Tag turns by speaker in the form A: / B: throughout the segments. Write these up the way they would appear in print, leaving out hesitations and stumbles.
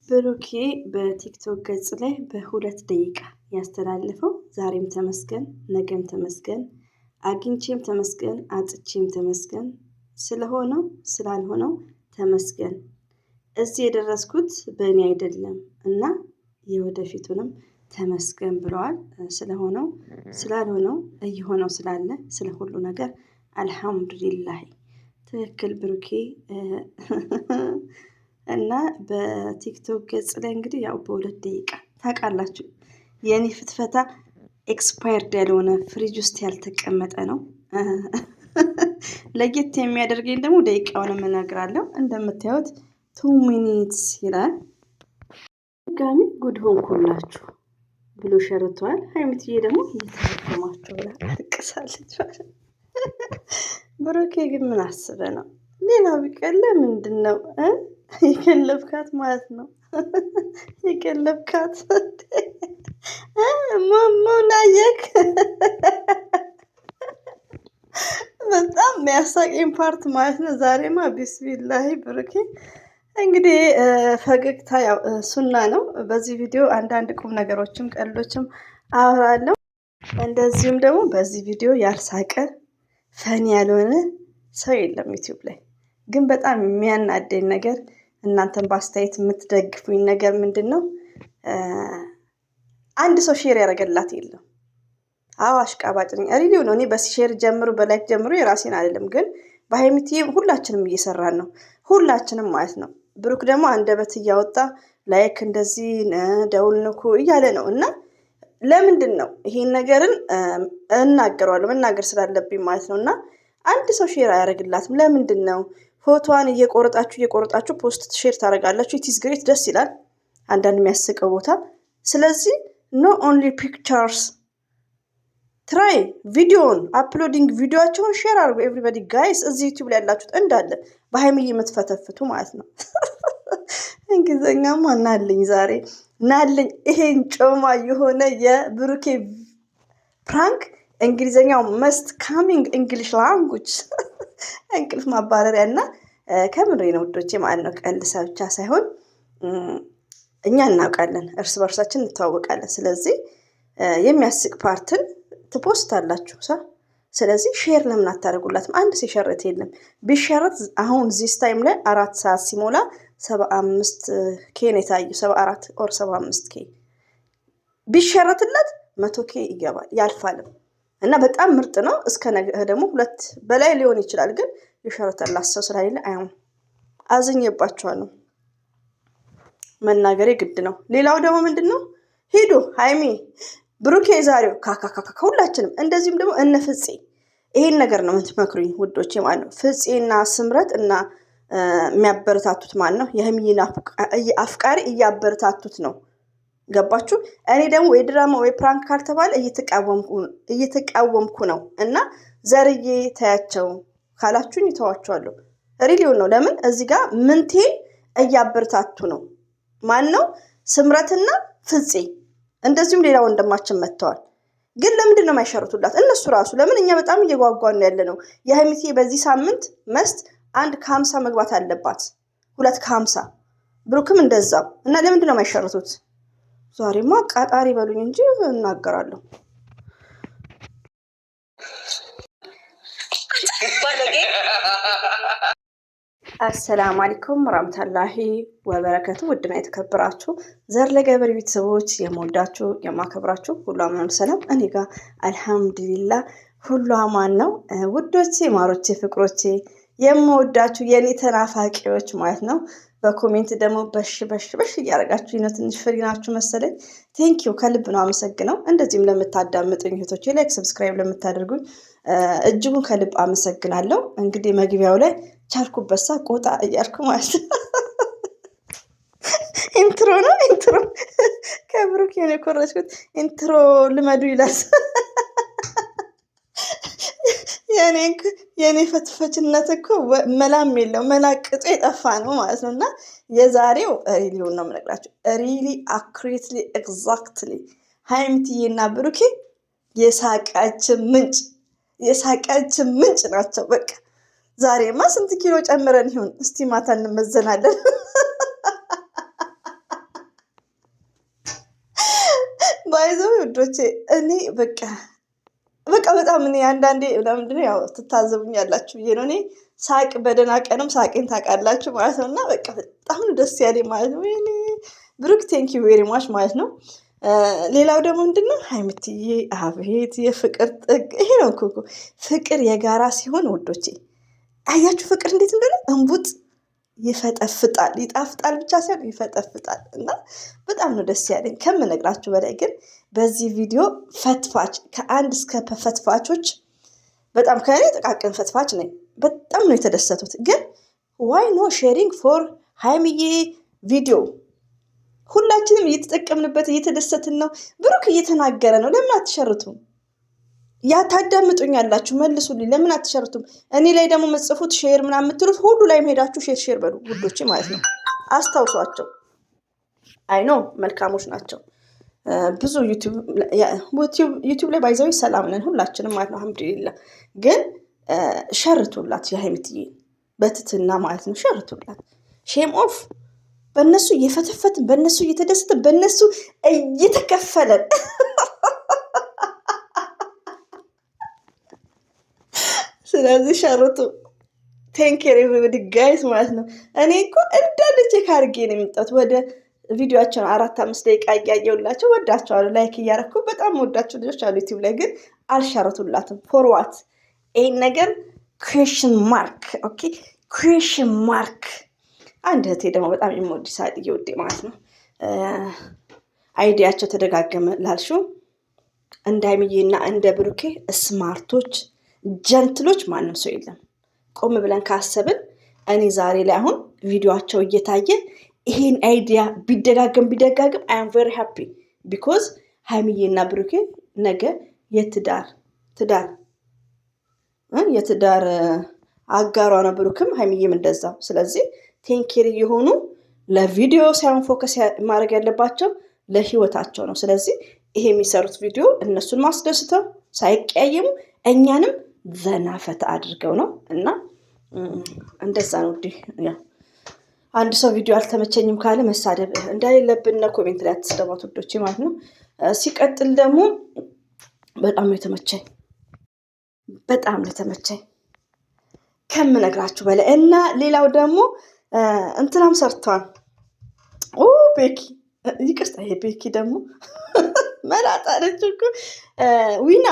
A: ብሩኬ በቲክቶክ ገጽ ላይ በ2 ደቂቃ ያስተላለፈው ዛሬም ተመስገን ነገም ተመስገን አግኝቼም ተመስገን አጥቼም ተመስገን ስለሆነው ስላልሆነው ተመስገን እዚህ የደረስኩት በእኔ አይደለም እና የወደፊቱንም ተመስገን ብለዋል። ስለሆነው ስላልሆነው እየሆነው ስላለ ስለ ሁሉ ነገር አልሐምዱሊላህ። ትክክል ብሩኬ። እና በቲክቶክ ገጽ ላይ እንግዲህ ያው በ2 ደቂቃ ታውቃላችሁ የኔ ፍትፈታ ኤክስፓየርድ ያልሆነ ፍሪጅ ውስጥ ያልተቀመጠ ነው። ለየት የሚያደርገኝ ደግሞ ደቂቃውንም እነግራለሁ። እንደምታዩት 2 ሚኒትስ ይላል። ድጋሚ ጉድ ሆንኩላችሁ ብሎ ሸርቷል። ሀይሚትዬ ደግሞ እየተረከማችሁ ብላ ትቅሳለች። ብሩኬ ግን ምን አስበ ነው? ሌላው ቢቀለ ምንድነው የቀለብካት ማለት ነው። የቀለብካት ማሞናየክ በጣም የሚያሳቀኝ ፓርት ማለት ነው። ዛሬማ ቢስሚላሂ ብሩኬ እንግዲህ ፈገግታ ያው ሱና ነው። በዚህ ቪዲዮ አንዳንድ ቁም ነገሮችም ቀልዶችም አወራለሁ። እንደዚሁም ደግሞ በዚህ ቪዲዮ ያልሳቀ ፈኒ ያልሆነ ሰው የለም ዩቲዩብ ላይ። ግን በጣም የሚያናደኝ ነገር እናንተን በአስተያየት የምትደግፉኝ ነገር ምንድነው? አንድ ሰው ሼር ያደረገላት የለም። አዎ አሽቃባጭ ነኝ ሪሊው ነው። እኔ በሼር ጀምሩ በላይክ ጀምሩ የራሴን አይደለም፣ ግን በሀይሚትዬ ሁላችንም እየሰራን ነው። ሁላችንም ማለት ነው። ብሩክ ደግሞ አንደበት እያወጣ ላይክ እንደዚህ ደውል ንኩ እያለ ነው። እና ለምንድን ነው ይሄን ነገርን እናገረዋለሁ መናገር ስላለብኝ ማለት ነው። እና አንድ ሰው ሼር አያደርግላትም። ለምንድን ነው? ፎቶዋን እየቆረጣችሁ ፖስት ሼር ታደርጋላችሁ። ኢትስ ግሬት ደስ ይላል፣ አንዳንድ የሚያስቀው ቦታ። ስለዚህ ኖ ኦንሊ ፒክቸርስ ትራይ ቪዲዮን አፕሎዲንግ ቪዲዮቸውን ሼር አድርጉ። ኤቭሪባዲ ጋይስ እዚህ ዩቲዩብ ላይ ያላችሁት እንዳለ በሀይሚዬ የምትፈተፍቱ ማለት ነው። እንግሊዘኛማ ናለኝ ዛሬ ናለኝ። ይሄን ጮማ የሆነ የብሩኬ ፕራንክ እንግሊዘኛው መስት ካሚንግ እንግሊሽ ላንጉጅ እንቅልፍ ማባረሪያ እና ከምሬ ነው ውዶቼ ማለት ነው። ቀልሳ ብቻ ሳይሆን እኛ እናውቃለን፣ እርስ በርሳችን እንተዋወቃለን። ስለዚህ የሚያስቅ ፓርትን ትፖስታላችሁ። ስለዚህ ሼር ለምን አታደርጉላትም? አንድ ሲሸረት የለም። ቢሸረት አሁን ዚስ ታይም ላይ 4 ሰዓት ሲሞላ 75 ኬ ነው የታየው። 74 ኦር 75 ኬ ቢሸረትለት 100 ኬ ይገባል ያልፋልም። እና በጣም ምርጥ ነው። እስከ ነገ ደግሞ 2 በላይ ሊሆን ይችላል። ግን የሸረተላት ሰው ስላሌለ አይሆን አዝኜባቸዋለሁ። መናገሬ ግድ ነው። ሌላው ደግሞ ምንድነው? ሂዱ ሀይሚ ብሩኬ ዛሬው ካካካካ ሁላችንም እንደዚሁም ደግሞ እነ ፍፄ ይሄን ነገር ነው የምትመክሩኝ ውዶቼ ማለት ነው። ፍፄና ስምረት እና የሚያበረታቱት ማለት ነው። የሀይሚዬን አፍቃሪ እያበረታቱት ነው። ገባችሁ? እኔ ደግሞ የድራማ ወይ ፕራንክ ካልተባለ እየተቃወምኩ ነው። እና ዘርዬ ታያቸው ካላችሁኝ ይተዋቸዋለሁ። ሪሊውን ነው። ለምን እዚህ ጋር ምንቴ እያበረታቱ ነው። ማን ነው? ስምረትና ፍፄ እንደዚሁም ሌላ ወንድማችን መጥተዋል። ግን ለምንድን ነው የማይሸርቱላት እነሱ ራሱ? ለምን እኛ በጣም እየጓጓን ያለ ነው። የሀይሚትዬ በዚህ ሳምንት መስት 1 ከ50 መግባት አለባት፣ 2 ከ50 ብሩክም እንደዛው። እና ለምንድን ነው የማይሸርቱት? ዛሬማ ቃጣሪ በሉኝ እንጂ እናገራለሁ። አሰላሙ አለይኩም ወራህመቱላሂ ወበረከቱ። ውድና የተከበራችሁ ዘር ለገበሬ ቤተሰቦች የምወዳችሁ የማከብራችሁ ሁሉ አማን ሰላም፣ እኔ ጋር አልሐምዱሊላህ ሁሉ አማን ነው። ውዶቼ ማሮቼ ፍቅሮቼ የምወዳችሁ የኔ ተናፋቂዎች ማለት ነው። በኮሜንት ደግሞ በሽ እያደረጋችሁ ነው። ትንሽ ፍሪ ናችሁ መሰለኝ። ቴንኪዩ ከልብ ነው አመሰግነው። እንደዚህም ለምታዳምጡኝ እህቶቼ ላይክ ሰብስክራይብ ለምታደርጉኝ እጅጉን ከልብ አመሰግናለሁ። እንግዲህ መግቢያው ላይ ቻልኩበት ቆጣ እያልኩ ማለት ነው። ኢንትሮ ነው ከብሩክ የኮረጅኩት ኢንትሮ ልመዱ ይላል። የኔ ፈትፈችነት እኮ መላም የለው መላቅጡ የጠፋ ነው ማለት ነው። እና የዛሬው ሪሊውን ነው የምነግራቸው። ሪሊ አኩሬትሊ ኤግዛክትሊ ሀይሚትዬና ብሩኬ የሳቃችን ምንጭ ናቸው። በቃ ዛሬማ ስንት ኪሎ ጨምረን ይሁን እስቲ ማታ እንመዘናለን። ባይዘው ውዶቼ እኔ በቃ በጣም እኔ አንዳንዴ ለምንድነው ያው ትታዘቡኛላችሁ ብዬ ነው። እኔ ሳቅ በደህና ቀንም ሳቄን ታውቃላችሁ ማለት ነው። እና በቃ በጣም ደስ ያለኝ ማለት ነው። ወይኔ ብሩክ ቴንክ ዩ ቬሪ ማች ማለት ነው። ሌላው ደግሞ ምንድነው ሀይሚትዬ አቤት የፍቅር ጥግ ይሄ ነው እኮ ፍቅር የጋራ ሲሆን ውዶቼ አያችሁ ፍቅር እንዴት እንደሆነ እንቡጥ ይፈጠፍጣል። ይጣፍጣል ብቻ ሳይሆን ይፈጠፍጣል። እና በጣም ነው ደስ ያለኝ ከምነግራችሁ በላይ። ግን በዚህ ቪዲዮ ፈትፋች ከአንድ እስከ ፈትፋቾች በጣም ከእኔ ጥቃቅን ፈትፋች ነኝ። በጣም ነው የተደሰቱት። ግን ዋይ ኖ ሼሪንግ ፎር ሀይሚዬ ቪዲዮ ሁላችንም እየተጠቀምንበት እየተደሰትን ነው። ብሩክ እየተናገረ ነው። ለምን አትሸርቱም? ያ ታዳምጡኛላችሁ፣ መልሱልኝ። ለምን አትሸርቱም? እኔ ላይ ደግሞ መጽፉት ሼር ምናምን የምትሉት ሁሉ ላይ ሄዳችሁ ሼር በሉ ውዶቼ ማለት ነው። አስታውሷቸው። አይ ኖ መልካሞች ናቸው። ብዙ ዩቲዩብ ላይ ባይዘው ሰላም ነን ሁላችንም ማለት ነው። አልሐምዱሊላህ። ግን ሸርቱላት የሀይሚትዬ በትትና ማለት ነው። ሸርቱላት። ሼም ኦፍ በእነሱ እየፈተፈትን በእነሱ እየተደሰትን በእነሱ እየተከፈለን ስለዚህ ሸርቱ። ቴንኬር ኤቭሪበዲ ጋይስ ማለት ነው። እኔ እኮ እንዳለ ቼክ አድርጌ ነው የመጣሁት ወደ ቪዲዮቸውን 4-5 ደቂቃ እያየሁላቸው ወዳቸዋለሁ። ላይክ እያረኩ በጣም ወዳቸው ልጆች አሉ ዩቲዩብ ላይ ግን አልሸረቱላትም። ፎርዋት ይህን ነገር ኩዌሽን ማርክ ኦኬ፣ ኩዌሽን ማርክ። አንድ እህቴ ደግሞ በጣም የምወድሳል እየወዴ ማለት ነው። አይዲያቸው ተደጋገመ ላልሽው እንደ ሀይሚዬና እንደ ብሩኬ ስማርቶች ጀንትሎች ማንም ሰው የለም። ቆም ብለን ካሰብን እኔ ዛሬ ላይ አሁን ቪዲዮቸው እየታየ ይሄን አይዲያ ቢደጋገም አይ አም ቬሪ ሃፒ ቢኮዝ ሀይሚዬና ብሩኬ ነገ የትዳር አጋሯ ነው። ብሩክም ሀይሚዬም እንደዛው። ስለዚህ ቴንኬር የሆኑ ለቪዲዮ ሳይሆን ፎከስ ማድረግ ያለባቸው ለህይወታቸው ነው። ስለዚህ ይሄ የሚሰሩት ቪዲዮ እነሱን ማስደስተው ሳይቀያየሙ እኛንም ዘና ፈታ አድርገው ነው። እና እንደዛ ነው። አንድ ሰው ቪዲዮ አልተመቸኝም ካለ መሳደብ እንደሌለብን ነው። ኮሜንት ላይ አትስደቧት ውዶቼ ማለት ነው። ሲቀጥል ደግሞ በጣም ነው የተመቸኝ ከምነግራችሁ በላይ። እና ሌላው ደግሞ እንትናም ሰርተዋል። ቤኪ ይቅርታ፣ ይሄ ቤኪ ደግሞ መላጣ ነች እኮ ዊና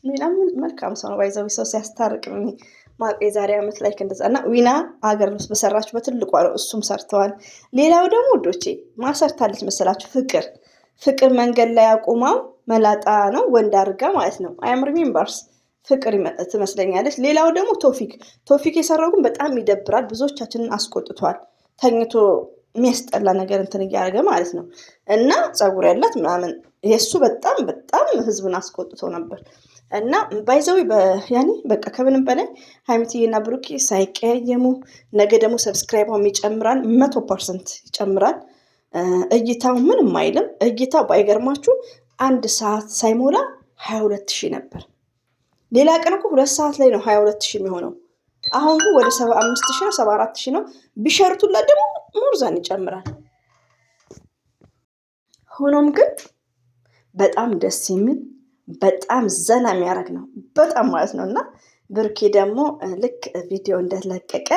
A: ሌላ መልካም ሰው ነው። ባይዘዊ ሰው ሲያስታርቅ ማቄ ዛሬ ዓመት ላይ እንደዛ እና ዊና ሀገር ውስጥ በሰራችሁ በትልቋ ነው። እሱም ሰርተዋል። ሌላው ደግሞ ውዶቼ ማሰርታለች መሰላችሁ ፍቅር መንገድ ላይ አቁማው መላጣ ነው ወንድ አድርጋ ማለት ነው። አያም ሪሜምበርስ ፍቅር ትመስለኛለች። ሌላው ደግሞ ቶፊክ የሰራው ግን በጣም ይደብራል። ብዙዎቻችንን አስቆጥቷል። ተኝቶ የሚያስጠላ ነገር እንትን እያደረገ ማለት ነው። እና ፀጉር ያላት ምናምን የእሱ በጣም ህዝብን አስቆጥቶ ነበር። እና ባይዘዊ ያኔ በቃ ከምንም በላይ ሀይሚትዬና ብሩኬ ሳይቀያየሙ ነገ ደግሞ ሰብስክራይቧም ይጨምራል፣ 100% ይጨምራል። እይታው ምንም አይልም። እይታው ባይገርማችሁ 1 ሰዓት ሳይሞላ 22,000 ነበር። ሌላ ቀን እኮ 2 ሰዓት ላይ ነው 22,000 የሚሆነው። አሁን ግን ወደ 75,000 ነው 74,000 ነው። ቢሸርቱላት ደግሞ ሞርዛን ይጨምራል። ሆኖም ግን በጣም ደስ የሚል በጣም ዘና የሚያደርግ ነው። በጣም ማለት ነው። እና ብሩኬ ደግሞ ልክ ቪዲዮ እንደለቀቀ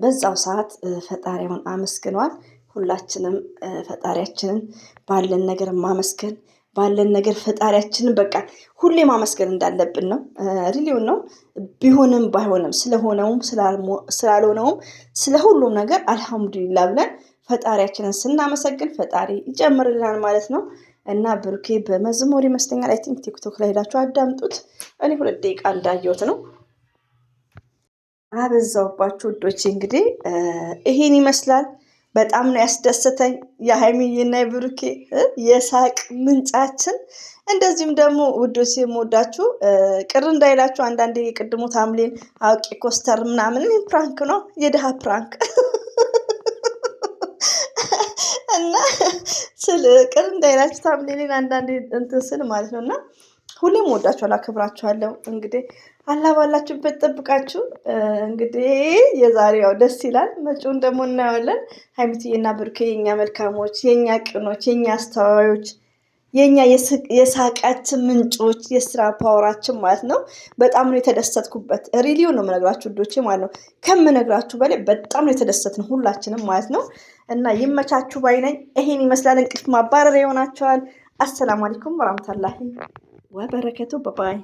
A: በዛው ሰዓት ፈጣሪውን አመስግነዋል። ሁላችንም ፈጣሪያችንን ባለን ነገር ማመስገን ባለን ነገር ፈጣሪያችንን በቃ ሁሌ ማመስገን እንዳለብን ነው። ሪሊውን ነው። ቢሆንም ባይሆንም ስለሆነውም ስላልሆነውም ስለ ሁሉም ነገር አልሐምዱሊላህ ብለን ፈጣሪያችንን ስናመሰግን ፈጣሪ ይጨምርልናል ማለት ነው። እና ብሩኬ በመዝሙር ይመስለኛል አይ ቲንክ ቲክቶክ ላይ ሄዳችሁ አዳምጡት። እኔ 2 ደቂቃ እንዳየሁት ነው። አበዛውባችሁ ውዶቼ። እንግዲህ ይሄን ይመስላል። በጣም ነው ያስደሰተኝ የሀይሚዬና የብሩኬ የሳቅ ምንጫችን። እንደዚሁም ደግሞ ውዶቼ የምወዳችሁ ቅር እንዳይላችሁ አንዳንዴ የቅድሙ ታምሌን አውቄ ኮስተር ምናምን ፕራንክ ነው የድሃ ፕራንክ እና ቅር እንዳይላችሁ ታምሌን አንዳንዴ እንትን ስል ማለት ነው። እና ሁሌም ወዳችኋለሁ፣ አክብራችኋለሁ። እንግዲህ አላህ ባላችሁበት ጠብቃችሁ። እንግዲህ የዛሬው ደስ ይላል። መጪውን ደግሞ እናየዋለን። ሀይሚትዬና ብሩኬ የኛ መልካሞች፣ የኛ ቅኖች፣ የኛ አስተዋዮች የኛ የሳቃችን ምንጮች የስራ ፓወራችን ማለት ነው። በጣም ነው የተደሰትኩበት። ሪሊዮ ነው የምነግራችሁ ውዶቼ ማለት ነው። ከምነግራችሁ በላይ በጣም ነው የተደሰትነው ሁላችንም ማለት ነው። እና ይመቻችሁ ባይ ነኝ። ይሄን ይመስላል። እንቅልፍ ማባረር ይሆናችኋል። አሰላሙ አለይኩም ወራህመቱላሂ ወበረከቱ። ባባይ